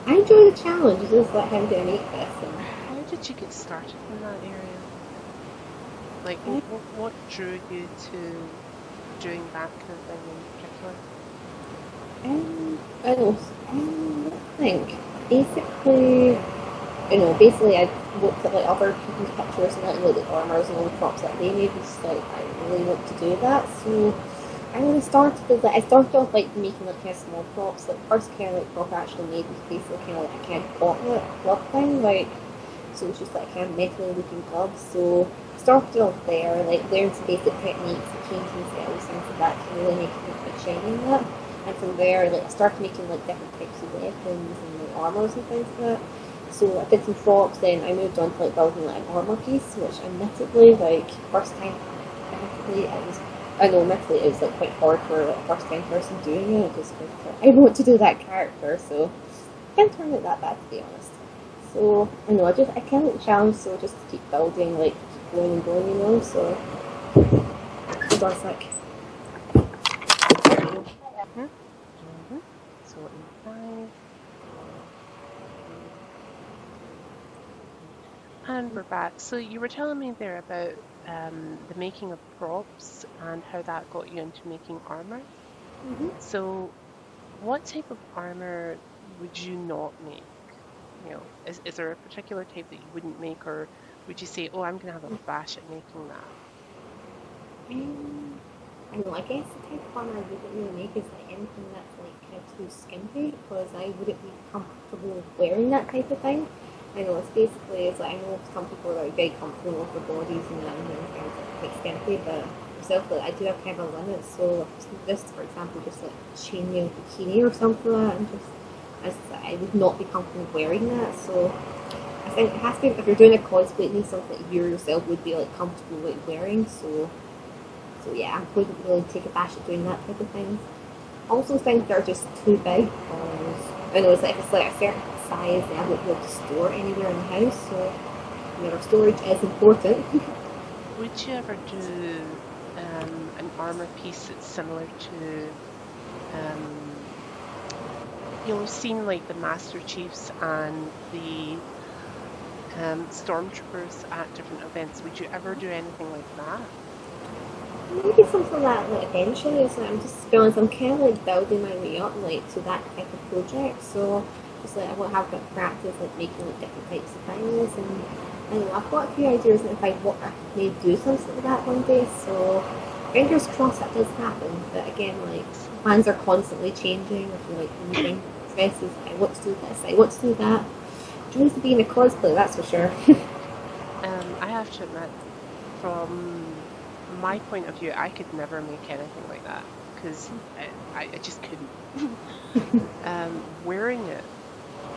I enjoy the challenge. It's just like how do I make this and. How did you get started in that area? Like, what drew you to doing that kind of thing in particular? I don't I think basically basically I looked at like other people's pictures and like the armors and all the props that they made, just like I really want to do that. So I really started with like I started off like making like kind of small props. Like first kind of like prop I actually made was basically kind of like a kind of gauntlet glove thing, like so it was just like kind of metal looking gloves. So I started off there, like learned some basic techniques and changing styles things like that to really make it look quite shiny and that. And from there, like I started making like different types of weapons and like armors and things like that. So I did some props, then I moved on to like building like an armor piece, which admittedly, like first time, admittedly it was, I know admittedly it was like quite hard for like, a first time person doing it, just because I want to do that character, so it didn't turn out that bad to be honest. So I know I kind of like the challenge, so just to keep building, like keep going and going, so hold on a sec. Mm-hmm. Mm-hmm. So in five, and we're back. So you were telling me there about the making of props and how that got you into making armor. Mm-hmm. So what type of armor would you not make? Is there a particular type that you wouldn't make, or would you say, oh, I'm gonna have a bash at making that? Um, I know, I guess the type of fun I wouldn't really make is like anything that's like kind of too skimpy because I wouldn't be comfortable wearing that type of thing. I know it's basically it's like I know some people are very comfortable with their bodies and that and things like quite skimpy, but myself like I do have kind of a limit. So if this, for example, just like chainmail bikini or something like that, and just I would not be comfortable wearing that. So I think it has to be if you're doing a cosplay, it needs something that you yourself would be like comfortable with wearing. So yeah, I wouldn't really take a bash at doing that type of thing. Also think they're just too big. I know it's like a certain size that I wouldn't be able to store anywhere in the house, so storage is important. Would you ever do an armor piece that's similar to um, seen like the Master Chiefs and the stormtroopers at different events? Would you ever do anything like that? Maybe something that like eventually, so I'm just to be honest, I'm kind of like building my way up like to that type of project. So just like I want to have a bit of practice like making like different types of things, and I know I've got a few ideas and if I want I may do something like that one day. So fingers crossed that does happen. But again, like plans are constantly changing. If you're like moving stresses, I want to do this, I want to do that. Dreams to be in a cosplay, that's for sure. I have to admit, from my point of view, I could never make anything like that because I just couldn't. Wearing it,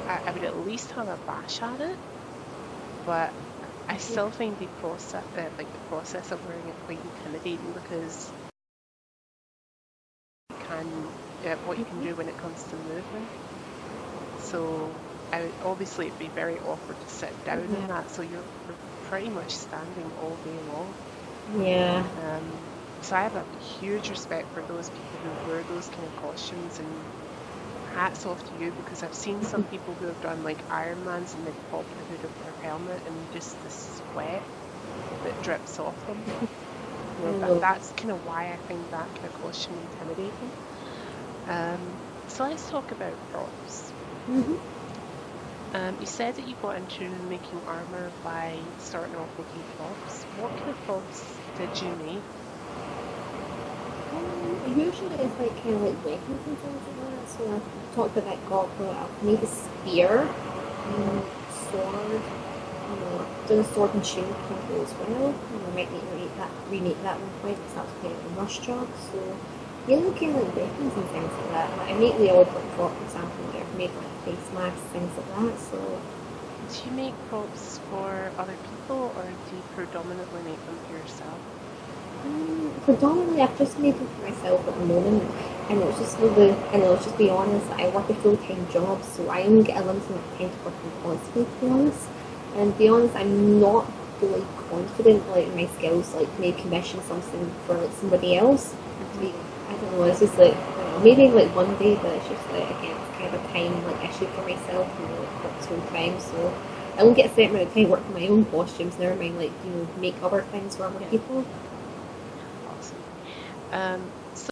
I would at least have a bash at it, but I still find the process of wearing it quite intimidating because what you can do when it comes to movement. So. obviously it'd be very awkward to sit down in that, so you're pretty much standing all day long. Yeah. So I have a huge respect for those people who wear those kind of costumes, and hats off to you, because I've seen some people who have done like Ironmans and they've popped the hood of their helmet and just the sweat that drips off them. I know. That's kind of why I find that kind of costume intimidating. So let's talk about props. Hmm. You said that you got into making armor by starting off making props. What kind of props did you make? Usually it's like kind of like weapons and things like that. So I talked about that gauntlet. I've made a spear, sword, done a sword and shield combo as well. I might need to remake that one point because that was kind of a rush job. So yeah, looking like weapons and things like that. Like, I make the odd like prop, for example, where I've made like face masks, things like that. So Do you make props for other people, or do you predominantly make them for yourself? predominantly, I've just made it for myself at the moment, and it's just for the. And let's just be honest, I work a full-time job, so I only get a limited amount of time to work on cosplay. To be honest, and to be honest, I'm not fully confident like in my skills, like maybe commission something for like somebody else. Hmm. Maybe, I don't know. It's just like I don't know, maybe like one day, but it's just like again, it's kind of a time like issue for myself, like work full time, so. I don't get a certain amount of time working my own costumes, never mind like, make other things for other Yeah, people. awesome. So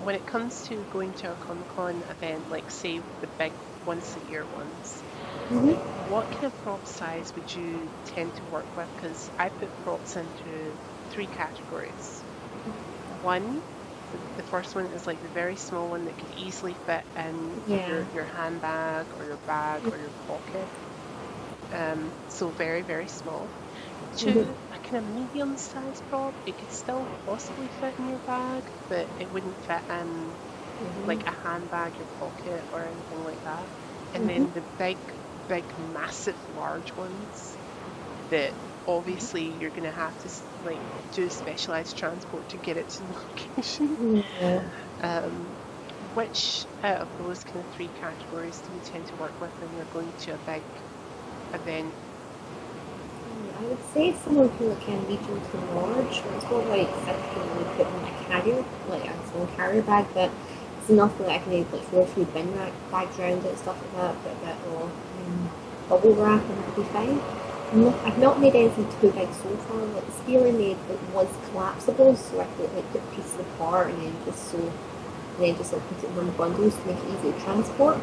when it comes to going to a Comic Con event, like say the big once a year ones, Mm-hmm. what kind of prop size would you tend to work with? Because I put props into three categories. One, the first one is like the very small one that could easily fit in Yeah. your handbag or your bag or your pocket. So very, very small. Mm-hmm. Two, a kind of medium-sized prop. It could still possibly fit in your bag, but it wouldn't fit in like a Mm-hmm. handbag, your pocket, or anything like that. And Mm-hmm. then the big, big, massive, large ones that obviously you're going to have to like do specialized transport to get it to the location. Yeah. Um, which out of those kind of three categories do you tend to work with when you're going to a big event? I would say somewhere between like kind of medium to large. It's not like significantly put in a carrier, like a small carrier bag, but it's enough that I can like throw a few bin bags around it, stuff like that, but a bit of bubble wrap and that'd be fine. I've not made anything too big so far. Like the spear I made it was collapsible, so I could like put pieces apart and then just like put it in one bundle to make it easy to transport.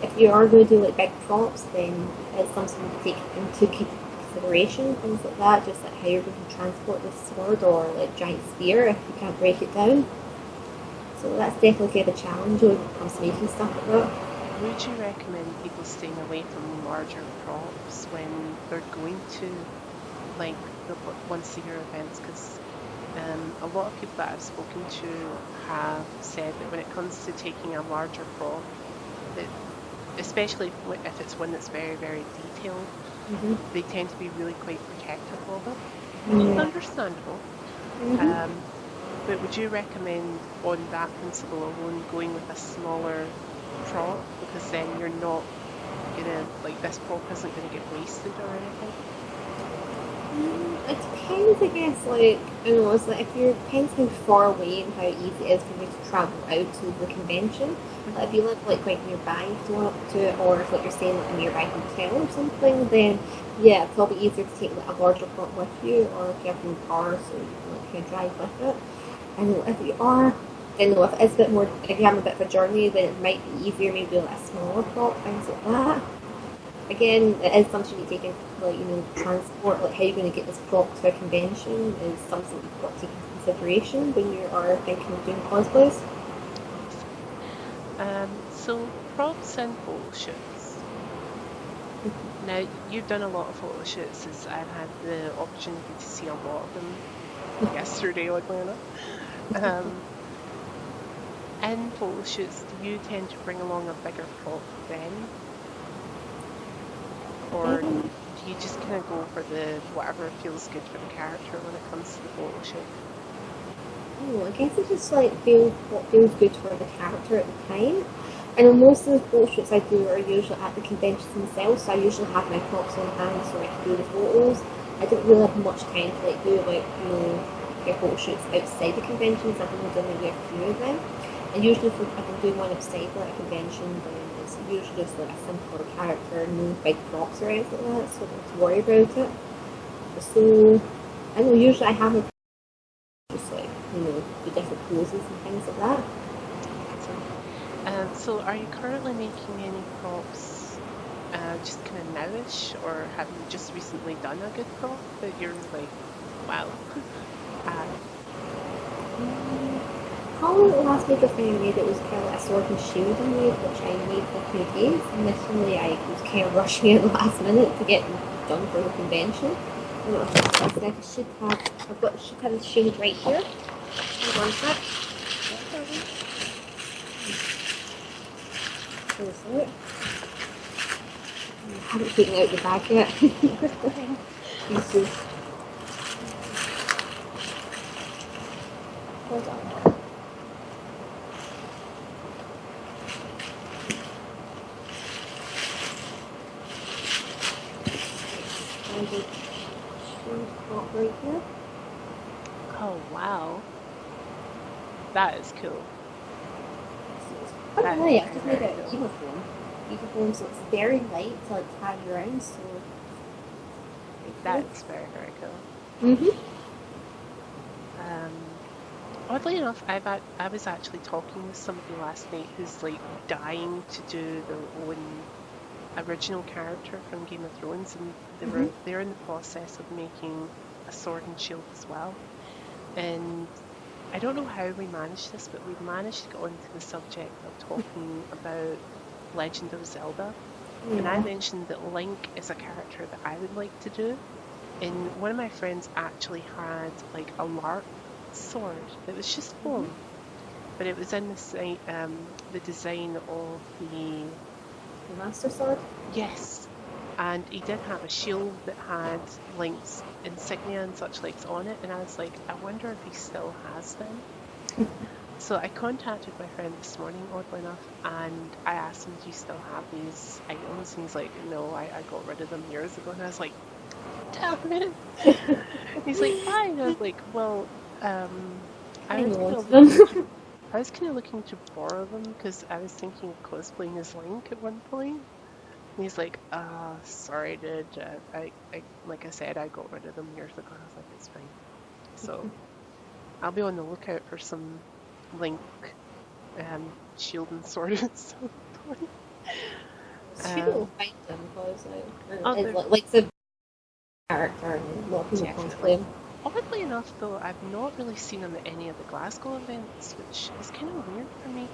If you are going to do like big props, then it's something to take into consideration, things like that, just like how you're going to transport this sword or like giant spear if you can't break it down. So that's definitely kind of a challenge when it comes to making stuff like that. Would you recommend people staying away from larger props when they're going to like the once a year events? Because a lot of people that I've spoken to have said that when it comes to taking a larger prop, that especially if it's one that's very, very detailed, Mm-hmm. they tend to be really quite protective of it, which is Yeah. understandable. Mm-hmm. Um, but would you recommend on that principle alone going with a smaller prop, because then you're not gonna like this prop isn't gonna get wasted or anything? It depends, I guess. Like, I don't know, it's like if you're depends how far away and how easy it is for you to travel out to the convention. Like, if Hmm. you live like quite nearby to it, or if like you're staying like a nearby hotel or something, then yeah, it's probably easier to take like a larger plot with you, or if you have your car, so you can like kind of drive with it. And if you are, I know if it's a bit more, if you're having a bit of a journey, then it might be easier, maybe like a smaller prop, things like that. Again, it is something you take into like transport, like how you're going to get this prop to a convention is something you've got to take into consideration when you are thinking of doing cosplays. Awesome. So props and photo shoots. Now, you've done a lot of photo shoots, as I've had the opportunity to see a lot of them yesterday, oddly enough. Um, in photo shoots, do you tend to bring along a bigger prop then? Or Um, do you just kind of go for the whatever feels good for the character when it comes to the photo shoot? I guess it just like feels what feels good for the character at the time. I know most of the photo shoots I do are usually at the conventions themselves, so I usually have my props on hand so I can do the photos. I don't really have much time to like do like your photo shoots outside the conventions. I've only done maybe a few of them. And usually if I've been doing one outside like a convention, then it's usually just like a simple character, no big props or anything like that, so I don't have to worry about it. So I know usually I have a just like, do different poses and things like that. Excellent. So are you currently making any props just kind of nowish, or have you just recently done a good prop that you're like, wow, at? Probably the last major thing I made it was kind of like a sword and shield I made, which I made for 2 days. Initially, I was kind of rushing at the last minute to get them done for the convention. And I should have the shield right here. Hold on a sec. No problem. There's it. I haven't taken out the bag yet. That's fine. These two. Hold on. And the shield spot right here. Oh, wow. That is cool. Oh That no, is yeah, I've very, just made very it cool. uniform. Uniform, so it's very light to like carry around. So That is very, very cool. Mm-hmm. Um, Oddly enough, I was actually talking with somebody last night who's like dying to do their own original character from Game of Thrones, and Mm-hmm. they're in the process of making a sword and shield as well. And I don't know how we managed this, but we managed to get onto the subject of talking about Legend of Zelda. And I Yeah. mentioned that Link is a character that I would like to do. And one of my friends actually had like a lark sword that was just Mm-hmm. foam, but it was in the design of the, The Master Sword. yes. And he did have a shield that had Link's insignia and such likes on it. And I was like, I wonder if he still has them. So I contacted my friend this morning, oddly enough, and I asked him, do you still have these items? And he's like, no, I got rid of them years ago. And I was like, damn it. He's like, why? And I was like, well, I I was know kind one of of them. looking to I was kind of looking to borrow them because I was thinking of cosplaying as Link at one point. And he's like, sorry, dude. Like I said, I got rid of them years ago. And I was like, it's fine. So I'll be on the lookout for some Link shield and sword at some point. She will Um, find them because it's other like the character and a lot of people cosplay Definitely. him. Oddly enough, though, I've not really seen them at any of the Glasgow events, which is kind of weird for me.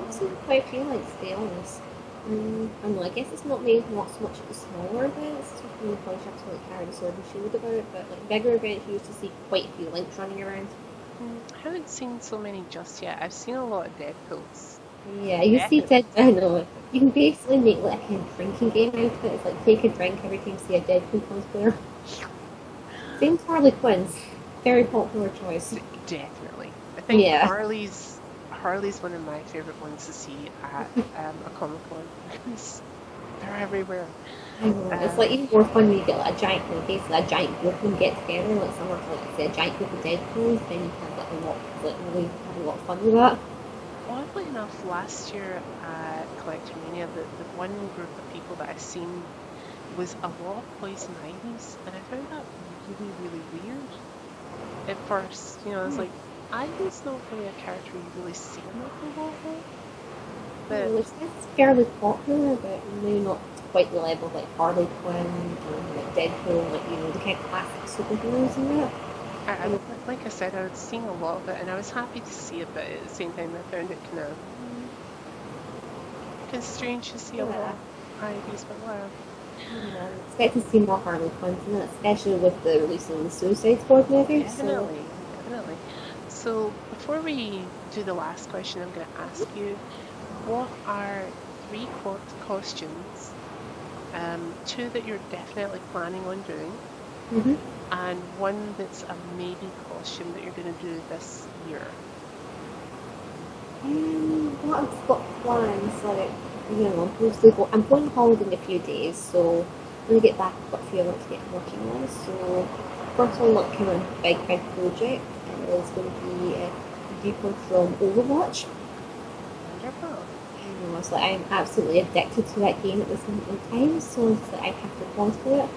I've seen Um, quite a few like stay honest. I don't know, I guess it's not made not so much at the smaller events, so you probably have to like carry the sword and shield about, but like bigger events you used to see quite a few links running around. I haven't seen so many just yet. I've seen a lot of Deadpools. Yeah, you see Definitely Dead seen. I know. You can basically make like a drinking game out of it. It's like take a drink every time you see a Deadpool cosplayer. Same with Harley Quinn's. Very popular choice. Definitely. I think Yeah. Harley's one of my favorite ones to see at a Comic Con because they're everywhere. I know. It's like Um, even more fun when you get like a giant, basically a giant group of them get together, like similar to like say a giant group of Deadpools, then you can have like a lot, like really have a lot of fun with that. Oddly enough, last year at Collectormania, the one group of people that I seen was a lot of Poison Ivies, and I found that really, really weird at first. I was like, Ivy's not really a character you really see an awful lot of, but It's fairly popular, but maybe not to quite the level of like Harley Quinn and like Deadpool, like the kind of classic superheroes and that. And like I said, I was seeing a lot of it, and I was happy to see it, but at the same time, I found it kind of strange to see a lot yeah, of Ivies, but wow. I'm expecting to see more Harley Quinns in it, especially with the release of the Suicide Squad movie. So, Definitely, definitely. So before we do the last question, I'm going to ask you, what are three costumes, two that you're definitely planning on doing, mm-hmm. and one that's a maybe costume that you're going to do this year? What I've got plans, like, mostly I'm going on holiday in a few days, so when I get back, I've got a few to get working on. So, first one, like, kind of big project is going to be a viewpoint from Overwatch. Wonderful. It's like I'm absolutely addicted to that game at this moment in time, so it's like I have to pause for it.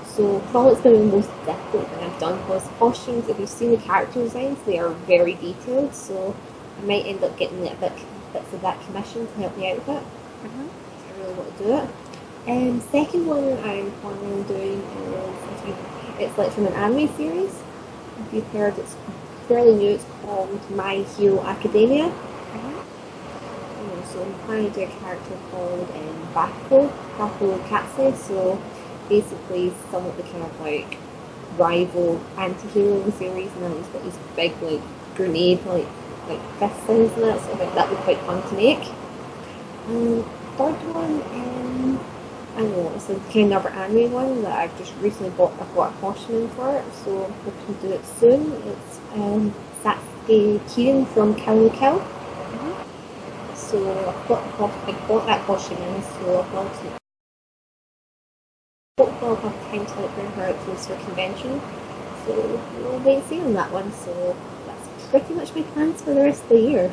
So probably it's going to be the most difficult thing I've done because costumes, if you've seen the character designs, they are very detailed, so I might end up getting a bits of that commission to help me out with it. Hmm. I really want to do it. Second one I'm planning on doing is it's like from an anime series. If you've heard, it's fairly new. It's called My Hero Academia. Hmm. So I'm planning to do a character called Bako Katse. So basically, somewhat the kind of like rival anti-hero of the series, and then he's got these big like grenade like fist things and that. So I think that would be quite fun to make. Third one, I don't know, it's a kind of another anime one that I've just recently bought. I've got a costume for it, so I'm hoping to do it soon. It's Satsuki Kirin from Kill la Kill. Hmm. So I bought that costume in, so hopefully I'll have time to like, bring her out to the convention. So we'll wait and see on that one. So that's pretty much my plans for the rest of the year.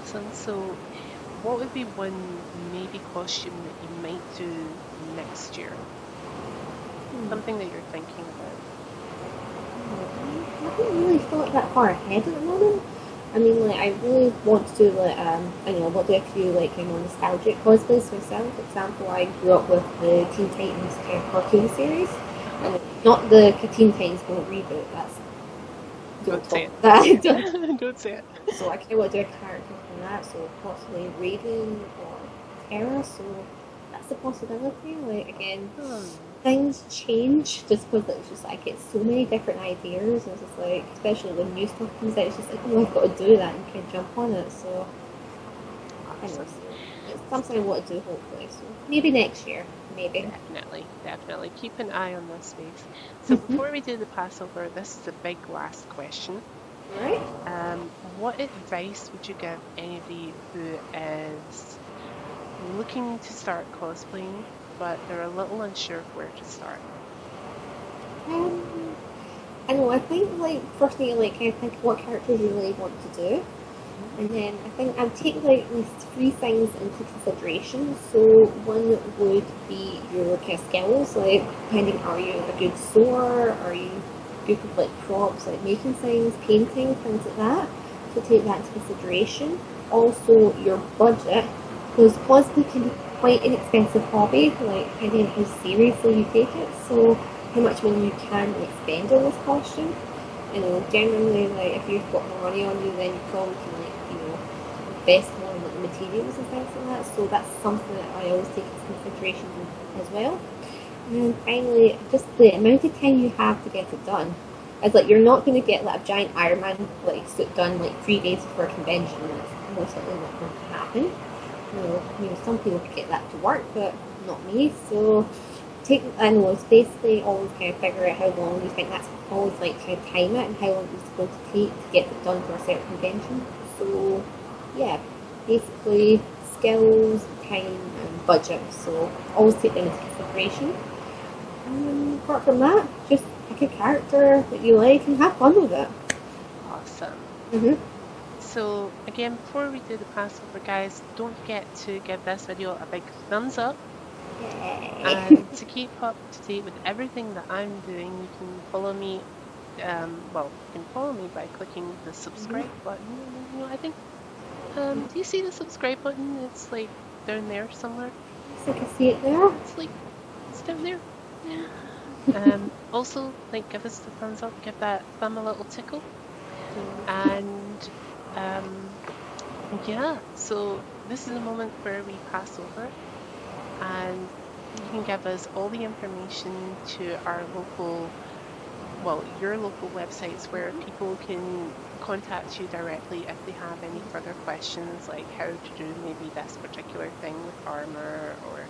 Awesome. So, what would be one maybe costume that you might do next year? Something that you're thinking about. I haven't really thought that far ahead at the moment. I mean, like, I really want to do, like, I don't know, what do a few, like, nostalgic cosplays myself. For example, I grew up with the Teen Titans kind of cartoon series. Uh-huh. Not the Teen Titans Go reboot, that's, don't Don't say talk it. Don't about say that. it. Don't say it. So I kind of want to do a character from that, so possibly Raven or Terra, so that's a possibility. Like, again, Hmm. things change just because it's just I get so many different ideas. And it's just like, especially when new stuff comes out, it's just like, oh, I've got to do that and kind of jump on it. So, I know, Awesome. so it's something I want to do hopefully. So maybe next year, maybe. Definitely, definitely. Keep an eye on this space. So before we do the Passover, this is a big last question. Right? What advice would you give anybody who is looking to start cosplaying, but they're a little unsure of where to start? Um, I know. I think like firstly, like I think what characters you really want to do. Hmm. And then I think I'd take like at least three things into consideration. So one would be your kind of skills, like depending are you a good sewer, are you good with like props, like making things, painting, things like that. So take that into consideration. Also your budget, because cosplay can be quite an expensive hobby, like depending on how seriously you take it. So how much money you can like, spend on this costume. Generally, like if you've got more money on you, then you probably can like invest more in like the materials and things like that. So that's something that I always take into consideration as well. And then finally, just the amount of time you have to get it done. It's like you're not going to get like a giant Iron Man like suit done like 3 days before a convention. That's most likely not going to happen. Some people could get that to work, but not me. So I know it's basically always kind of figure out how long you think that's always like kind of time it and how long it's going to take to get it done for a certain convention. So yeah, basically skills, time and budget. So always take them into consideration. And apart from that, just pick a character that you like and have fun with it. Awesome. Mm-hmm. So again, before we do the Passover, guys, don't forget to give this video a big thumbs up. Yay. And to keep up to date with everything that I'm doing, you can follow me. You can follow me by clicking the subscribe Mm-hmm. button. And, I think, do you see the subscribe button? It's like down there somewhere. So I can see it there. It's down there. Also, like, give us the thumbs up, give that thumb a little tickle. And, um, yeah, so this is a moment where we pass over and you can give us all the information to our your local websites where people can contact you directly if they have any further questions, like how to do maybe this particular thing with armor or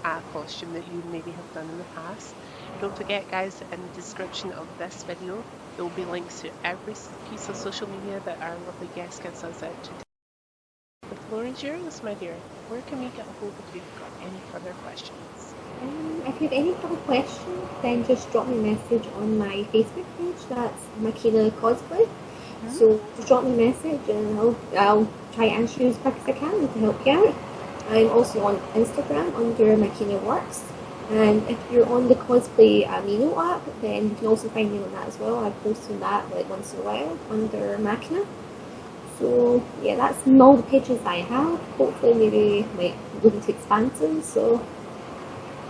a costume that you maybe have done in the past. Don't forget, guys, in the description of this video, there will be links to every piece of social media that our lovely guest gives us out to floor is yours, my dear. Where can we get a hold of you if you've got any further questions? If you have any further questions, then just drop me a message on my Facebook page. That's Machina Cosplay. Hmm? So just drop me a message and I'll try to answer you as quick as I can to help you out. I'm also on Instagram under Machina Works. And if you're on the Cosplay Amino app, then you can also find me on that as well. I post on that like once in a while under Machina. So yeah, that's all the pages I have. Hopefully maybe like looking to expand soon. So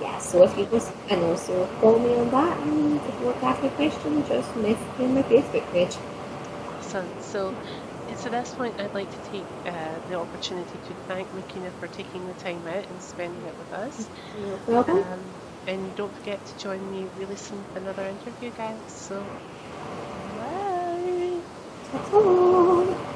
yeah, so if you just and also follow me on that, and if you want to ask me a question, just message me on my Facebook page. Awesome. So it's at this point I'd like to take the opportunity to thank Makina for taking the time out and spending it with us. No problem. And don't forget to join me really soon for another interview, guys. So bye. Ta-ta.